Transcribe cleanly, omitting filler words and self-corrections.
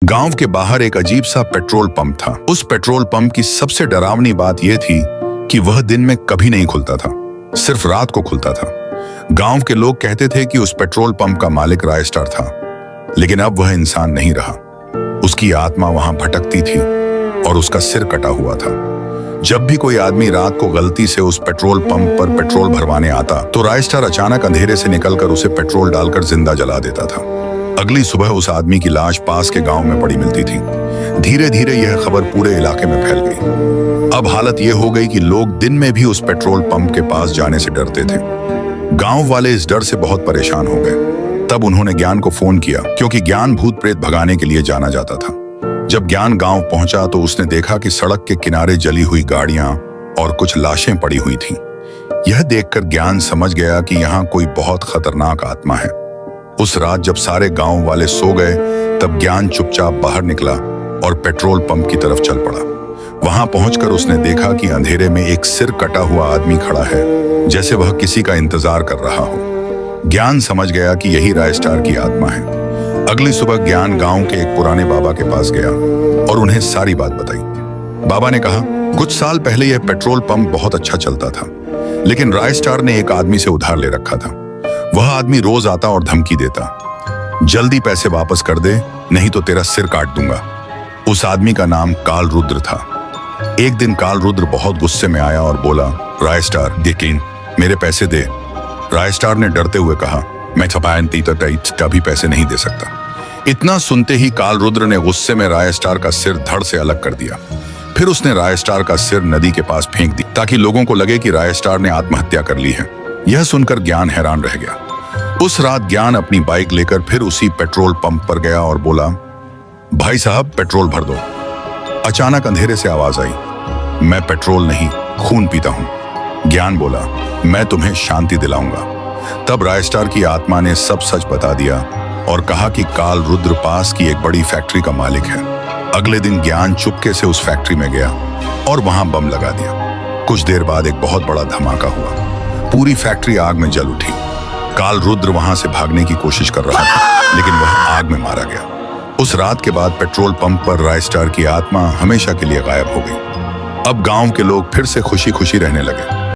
गांव के बाहर एक अजीब सा पेट्रोल पंप था। उस पेट्रोल पंप की सबसे डरावनी बात यह थी कि वह दिन में कभी नहीं खुलता था, सिर्फ रात को खुलता था। गांव के लोग कहते थे कि उस पेट्रोल पंप का मालिक रायस्टार था, लेकिन अब वह इंसान नहीं रहा। उसकी आत्मा वहां भटकती थी और उसका सिर कटा हुआ था। जब भी कोई आदमी रात को गलती से उस पेट्रोल पंप पर पेट्रोल भरवाने आता तो रायस्टार अचानक अंधेरे से निकलकर उसे पेट्रोल डालकर जिंदा जला देता था। अगली सुबह उस आदमी की लाश पास के गांव में पड़ी मिलती थी। धीरे धीरे यह खबर पूरे इलाके में फैल गई। अब हालत यह हो गई कि लोग दिन में भी उस पेट्रोल पंप के पास जाने से डरते थे। गांव वाले इस डर से बहुत परेशान हो गए। तब उन्होंने ज्ञान को फोन किया, क्योंकि ज्ञान भूत प्रेत भगाने के लिए जाना जाता था। जब ज्ञान गांव पहुंचा तो उसने देखा कि सड़क के किनारे जली हुई गाड़ियां और कुछ लाशें पड़ी हुई थीं। यह देखकर ज्ञान समझ गया कि यहाँ कोई बहुत खतरनाक आत्मा है। उस रात जब सारे गांव वाले सो गए तब ज्ञान चुपचाप बाहर निकला और पेट्रोल पंप की तरफ चल पड़ा। वहां पहुंचकर उसने देखा कि अंधेरे में एक सिर कटा हुआ आदमी खड़ा है, जैसे वह किसी का इंतजार कर रहा हो। ज्ञान समझ गया कि यही रायस्टार की आत्मा है। अगली सुबह ज्ञान गांव के एक पुराने बाबा के पास गया और उन्हें सारी बात बताई। बाबा ने कहा, कुछ साल पहले यह पेट्रोल पंप बहुत अच्छा चलता था, लेकिन रायस्टार ने एक आदमी से उधार ले रखा था। वह आदमी रोज आता और धमकी देता, जल्दी पैसे वापस कर दे, नहीं तो तेरा सिर काट दूंगा। उस आदमी का नाम काल रुद्र था। एक दिन काल रुद्र बहुत गुस्से में आया और बोला, रायस्टार यकीन मेरे पैसे दे। रायस्टार ने डरते हुए कहा, मैं कभी पैसे नहीं दे सकता। इतना सुनते ही काल रुद्र ने गुस्से में रायस्टार का सिर धड़ से अलग कर दिया। फिर उसने रायस्टार का सिर नदी के पास फेंक दी ताकि लोगों को लगे कि रायस्टार ने आत्महत्या कर ली है। यह सुनकर ज्ञान हैरान रह गया। उस रात ज्ञान अपनी बाइक लेकर फिर उसी पेट्रोल पंप पर गया और बोला, भाई साहब पेट्रोल भर दो। अचानक अंधेरे से आवाज आई, मैं पेट्रोल नहीं खून पीता हूं। ज्ञान बोला, मैं तुम्हें शांति दिलाऊंगा। तब रायस्टार की आत्मा ने सब सच बता दिया और कहा कि काल रुद्र पास की एक बड़ी फैक्ट्री का मालिक है। अगले दिन ज्ञान चुपके से उस फैक्ट्री में गया और वहां बम लगा दिया। कुछ देर बाद एक बहुत बड़ा धमाका हुआ। पूरी फैक्ट्री आग में जल उठी। काल रुद्र वहां से भागने की कोशिश कर रहा था, लेकिन वह आग में मारा गया। उस रात के बाद पेट्रोल पंप पर रायस्टार की आत्मा हमेशा के लिए गायब हो गई। अब गांव के लोग फिर से खुशी खुशी रहने लगे।